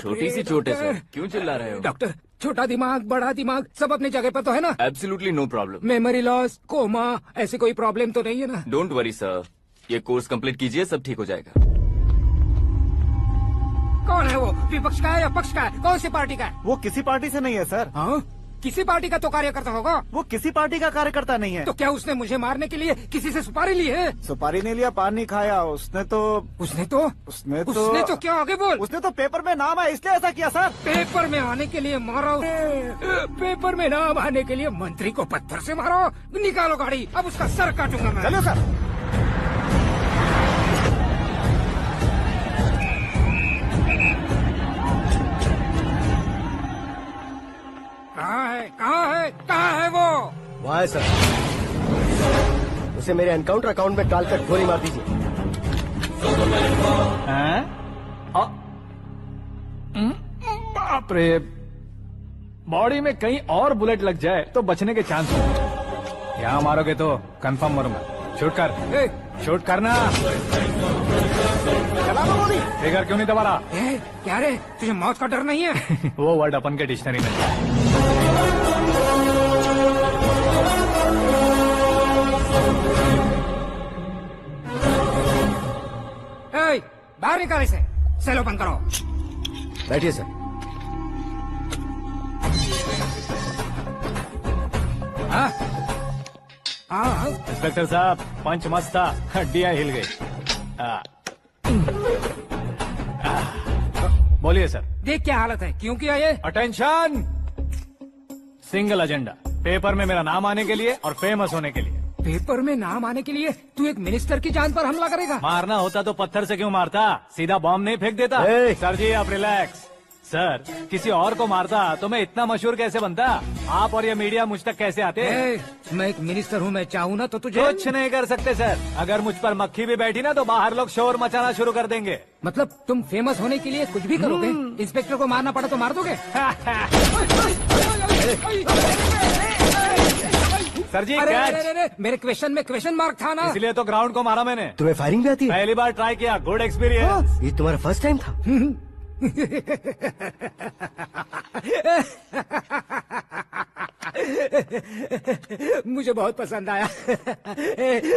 छोटी सी चोट है सर, क्यों चिल्ला रहे हो? डॉक्टर, छोटा दिमाग बड़ा दिमाग सब अपनी जगह पर तो है ना? Absolutely no problem. Memory loss, coma, ऐसी कोई प्रॉब्लम तो नहीं है ना? डोंट वरी सर, ये कोर्स कंप्लीट कीजिए, सब ठीक हो जाएगा। कौन है वो? विपक्ष का है या पक्ष का है? कौन सी पार्टी का है? वो किसी पार्टी से नहीं है सर। हाँ? किसी पार्टी का तो कार्यकर्ता होगा। वो किसी पार्टी का कार्यकर्ता नहीं है। तो क्या उसने मुझे मारने के लिए किसी से सुपारी ली है? सुपारी नहीं लिया, पान नहीं खाया। उसने तो क्या आगे बोल? उसने तो पेपर में नाम है इसलिए ऐसा किया सर। पेपर में आने के लिए मारा? पेपर में नाम आने के लिए मंत्री को पत्थर से मारो? निकालो गाड़ी, अब उसका सर काटूंगा मैं। चलो सर। कहाँ है वो? वहाँ है सर। उसे मेरे एनकाउंटर अकाउंट में डालकर गोली मार दीजिए। बाप रे, बॉडी में कहीं और बुलेट लग जाए तो बचने के चांस हो। यहाँ मारोगे तो कंफर्म मरूंगा। शूट कर, शूट करना। फिगर क्यों नहीं दबा रहा? क्या रे, तुझे मौत का डर नहीं है? वो वर्ड अपन के डिक्शनरी में। बाहर निकाल इसे, सेलो बंद करो। बैठिए सर। इंस्पेक्टर साहब, पंच मस्त था, हड्डियां हिल गई। बोलिए सर। देख क्या हालत है, क्यों किया ये? अटेंशन, सिंगल एजेंडा, पेपर में मेरा नाम आने के लिए और फेमस होने के लिए। पेपर में नाम आने के लिए तू एक मिनिस्टर की जान पर हमला करेगा? मारना होता तो पत्थर से क्यों मारता, सीधा बॉम्ब नहीं फेंक देता। सर जी आप रिलैक्स। सर, किसी और को मारता तो मैं इतना मशहूर कैसे बनता? आप और ये मीडिया मुझ तक कैसे आते? मैं एक मिनिस्टर हूँ, मैं चाहूँ ना तो तुझे कुछ नहीं कर सकते सर। अगर मुझ पर मक्खी भी बैठी ना तो बाहर लोग शोर मचाना शुरू कर देंगे। मतलब तुम फेमस होने के लिए कुछ भी करोगे? इंस्पेक्टर को मारना पड़ा तो मार दोगे? सर जी अरे, मेरे क्वेश्चन में क्वेश्चन मार्क था ना, इसलिए तो ग्राउंड को मारा मैंने। तुम्हें फायरिंग भी आती है? पहली बार ट्राई किया, गुड एक्सपीरियंस। ये तुम्हारा फर्स्ट टाइम था? मुझे बहुत पसंद आया।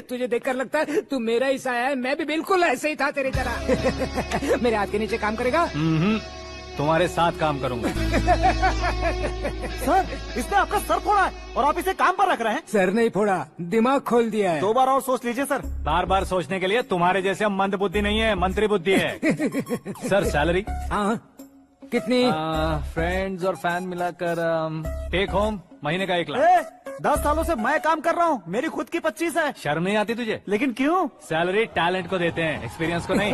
तुझे देखकर लगता है तू मेरा ही साया है। मैं भी बिल्कुल ऐसे ही था तेरी तरह। मेरे हाथ के नीचे काम करेगा? तुम्हारे साथ काम करूंगा। सर, इसने आपका सर फोड़ा है और आप इसे काम पर रख रहे हैं? सर नहीं फोड़ा, दिमाग खोल दिया है। 2 बार और सोच लीजिए सर। बार बार सोचने के लिए तुम्हारे जैसे मंद बुद्धि नहीं है, मंत्री बुद्धि है। Sir salary? हाँ, कितनी? फ्रेंड्स और फैन मिलाकर टेक होम महीने का 1 लाख। 10 सालों से मैं काम कर रहा हूँ, मेरी खुद की 25 है। शर्म नहीं आती तुझे? लेकिन क्यों? सैलरी टैलेंट को देते हैं, एक्सपीरियंस को नहीं।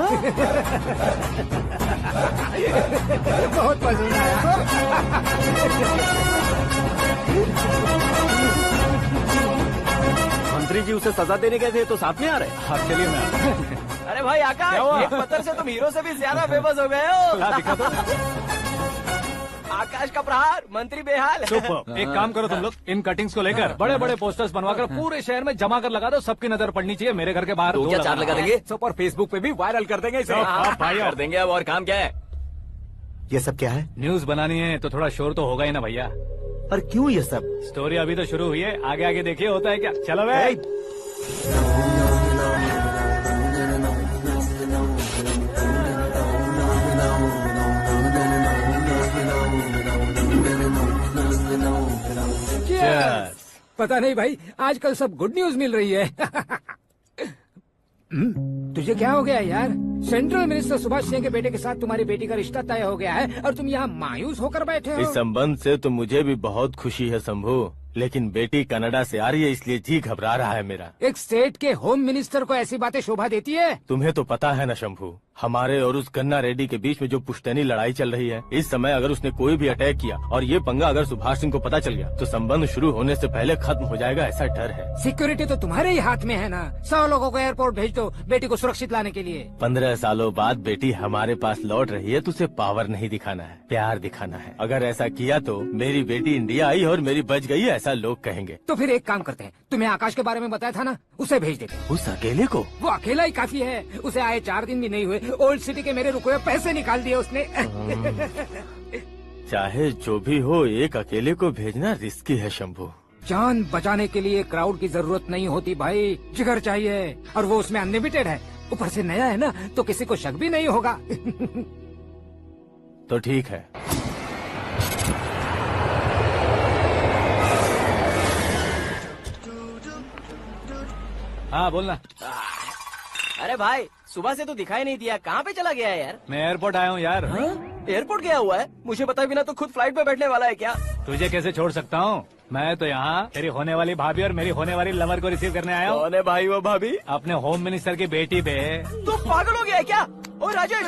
बहुत पसंद आया। मंत्री जी उसे सजा देने गए थे तो साथ में आ रहे? हाँ चलिए मैं। अरे भाई आकाश, एक पत्थर से तुम हीरो से भी ज्यादा फेमस हो गए हो। दिखा तो। आकाश का प्रहार, मंत्री बेहाल। सुपर। एक काम करो तुम लोग, इन कटिंग्स को लेकर बड़े बड़े पोस्टर्स बनवाकर पूरे शहर में जमा कर लगा दो। सबकी नजर पड़नी चाहिए मेरे घर के बाहर। तो क्या 4 लगा देंगे? और फेसबुक पे भी वायरल कर देंगे इसे। भाई कर देंगे। अब और काम क्या है? ये सब क्या है? न्यूज बनानी है तो थोड़ा शोर तो होगा ही ना भैया। और क्यों ये सब? स्टोरी अभी तो शुरू हुई है, आगे आगे देखिए होता है क्या। चलो भाई। पता नहीं भाई, आजकल सब गुड न्यूज मिल रही है। तुझे क्या हो गया यार? सेंट्रल मिनिस्टर सुभाष सिंह के बेटे के साथ तुम्हारी बेटी का रिश्ता तय हो गया है और तुम यहाँ मायूस होकर बैठे हो। इस संबंध से तो मुझे भी बहुत खुशी है शंभू, लेकिन बेटी कनाडा से आ रही है इसलिए जी घबरा रहा है मेरा। एक स्टेट के होम मिनिस्टर को ऐसी बातें शोभा देती है? तुम्हें तो पता है ना शंभू, हमारे और उस गन्ना रेड्डी के बीच में जो पुश्तैनी लड़ाई चल रही है। इस समय अगर उसने कोई भी अटैक किया और ये पंगा अगर सुभाष सिंह को पता चल गया तो संबंध शुरू होने से पहले खत्म हो जाएगा, ऐसा डर है। सिक्योरिटी तो तुम्हारे ही हाथ में है ना। 100 लोगों को एयरपोर्ट भेज दो बेटी को सुरक्षित लाने के लिए। 15 सालों बाद बेटी हमारे पास लौट रही है तो उसे पावर नहीं दिखाना है, प्यार दिखाना है। अगर ऐसा किया तो मेरी बेटी इंडिया आई और मेरी बच गई, ऐसा लोग कहेंगे। तो फिर एक काम करते हैं, तुम्हें आकाश के बारे में बताया था ना, उसे भेज देते हैं। उस अकेले को? वो अकेला ही काफी है। उसे आए 4 दिन भी नहीं हुए ओल्ड सिटी के मेरे रुके हुए पैसे निकाल दिए उसने। चाहे जो भी हो, एक अकेले को भेजना रिस्की है शंभू। जान बचाने के लिए क्राउड की जरूरत नहीं होती भाई, जिगर चाहिए, और वो उसमें अनलिमिटेड है। ऊपर से नया है ना, तो किसी को शक भी नहीं होगा। तो ठीक है। हाँ बोलना। अरे भाई, सुबह से तो दिखाई नहीं दिया, कहाँ पे चला गया है यार? मैं एयरपोर्ट आया हूँ यार। एयरपोर्ट गया हुआ है? मुझे बताए बिना तो खुद फ्लाइट पे बैठने वाला है क्या? तुझे कैसे छोड़ सकता हूँ? मैं तो यहाँ तेरी होने वाली भाभी और मेरी होने वाली लवर को रिसीव करने आया हूँ। कौन है भाई वो भाभी? अपने होम मिनिस्टर की बेटी पे। तो पागल हो गया है क्या? ओए राजेश,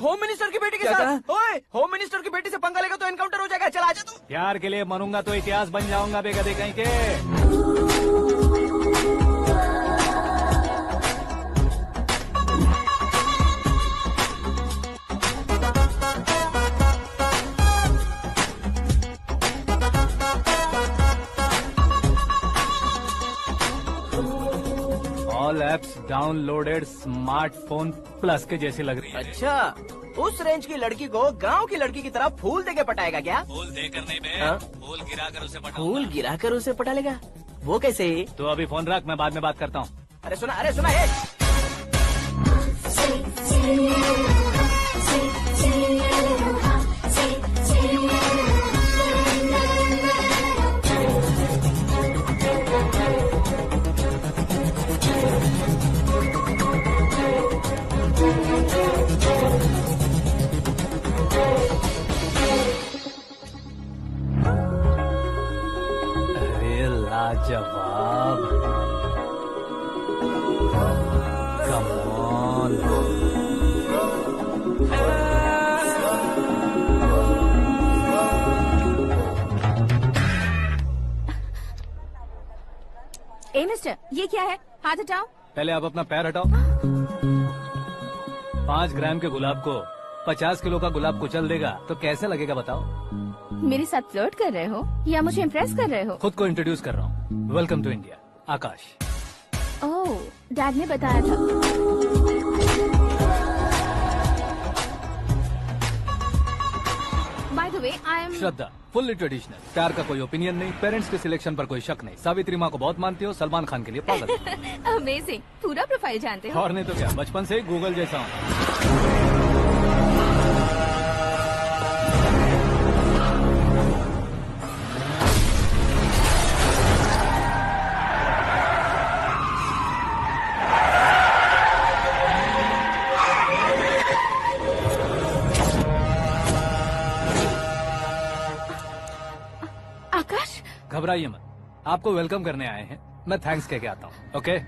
होम मिनिस्टर की बेटी के क्या साथ? ओए, होम मिनिस्टर की बेटी से पंगा लेगा तो एनकाउंटर हो जाएगा। चल आजा तू। प्यार के लिए मरूंगा तो इतिहास बन जाऊंगा बेगदे कहीं के। All apps downloaded smartphone plus के जैसी लग रही है। अच्छा, उस रेंज की लड़की को गांव की लड़की की तरह फूल देके पटाएगा क्या? फूल देकर नहीं बे, हाँ? फूल गिराकर उसे फूल गिराकर उसे पटा लेगा? वो कैसे? तो अभी फोन रख, मैं बाद में बात करता हूँ। अरे सुना ये। अरे लाजवाब, कम ऑन। ए मिस्टर, ये क्या है? हाथ हटाओ। पहले आप अपना पैर हटाओ। 5 ग्राम के गुलाब को 50 किलो का गुलाब कुचल देगा तो कैसे लगेगा बताओ? मेरे साथ फ्लर्ट कर रहे हो या मुझे इम्प्रेस कर रहे हो? खुद को इंट्रोड्यूस कर रहा हूँ। Welcome to India, Akash. Oh, dad ने बताया था। By the way, I am Shraddha, fully traditional. प्यार का कोई ओपिनियन नहीं, पेरेंट्स के सिलेक्शन पर कोई शक नहीं। सावित्री माँ को बहुत मानती हो, सलमान खान के लिए पागल। अमेजिंग, पूरा प्रोफाइल जानते हो। और नहीं तो क्या, बचपन से ही गूगल जैसा हूँ। आकाश, घबराइए मत, आपको वेलकम करने आए हैं। मैं थैंक्स कह के आता हूँ। ओके,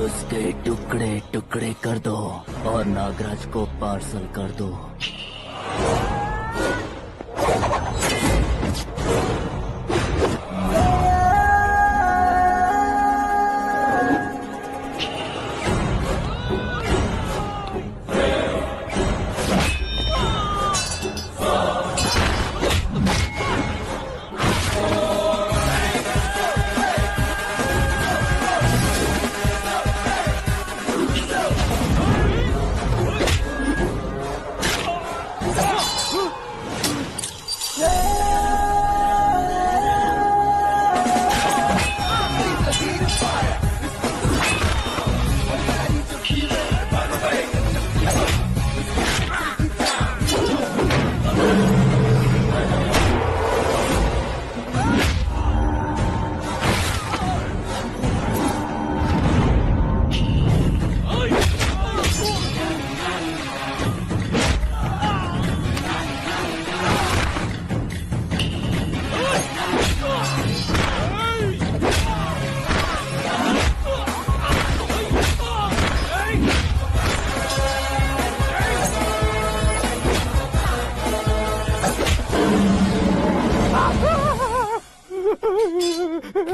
उसके टुकड़े टुकड़े कर दो और नागराज को पार्सल कर दो।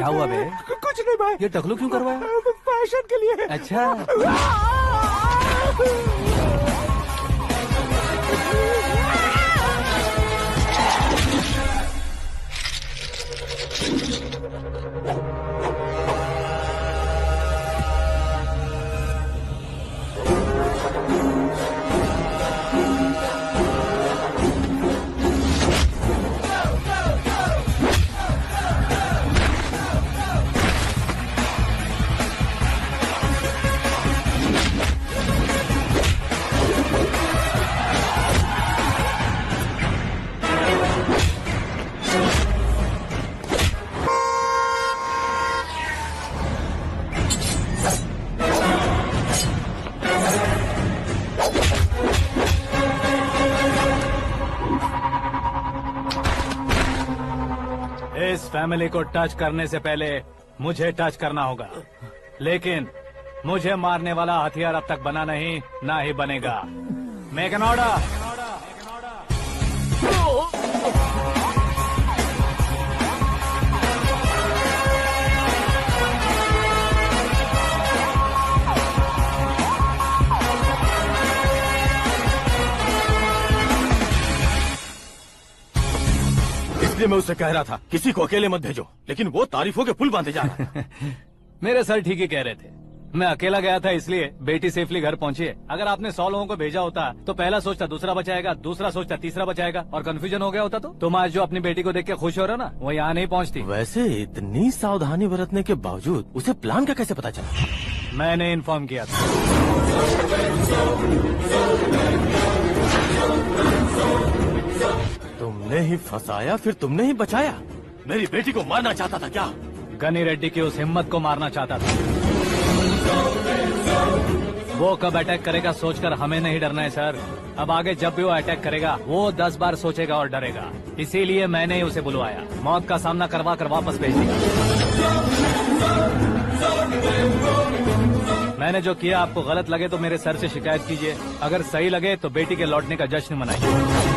क्या हुआ बे? कुछ नहीं भाई, ये टकलू क्यों करवाया? फैशन के लिए। अच्छा, इस फैमिली को टच करने से पहले मुझे टच करना होगा, लेकिन मुझे मारने वाला हथियार अब तक बना नहीं, ना ही बनेगा। Make an order. इसलिए मैं उससे कह रहा था किसी को अकेले मत भेजो, लेकिन वो तारीफों के पुल बांधे जा रहा है। मेरे सर ठीक ही कह रहे थे। मैं अकेला गया था इसलिए बेटी सेफली घर पहुंची है। अगर आपने 100 लोगों को भेजा होता तो पहला सोचता दूसरा बचाएगा, दूसरा सोचता तीसरा बचाएगा, और कंफ्यूजन हो गया होता तो तुम आज जो अपनी बेटी को देख के खुश हो रहे हो ना, वो यहाँ नहीं पहुँचती। वैसे इतनी सावधानी बरतने के बावजूद उसे प्लान का कैसे पता चला? मैंने इन्फॉर्म किया था। तुमने ही फंसाया, फिर तुमने ही बचाया। मेरी बेटी को मारना चाहता था क्या? गनी रेड्डी की उस हिम्मत को मारना चाहता था। वो कब अटैक करेगा सोचकर हमें नहीं डरना है सर। अब आगे जब भी वो अटैक करेगा वो 10 बार सोचेगा और डरेगा। इसीलिए मैंने ही उसे बुलवाया, मौत का सामना करवा कर वापस भेज दिया। मैंने जो किया आपको गलत लगे तो मेरे सर से शिकायत कीजिए, अगर सही लगे तो बेटी के लौटने का जश्न मनाइए।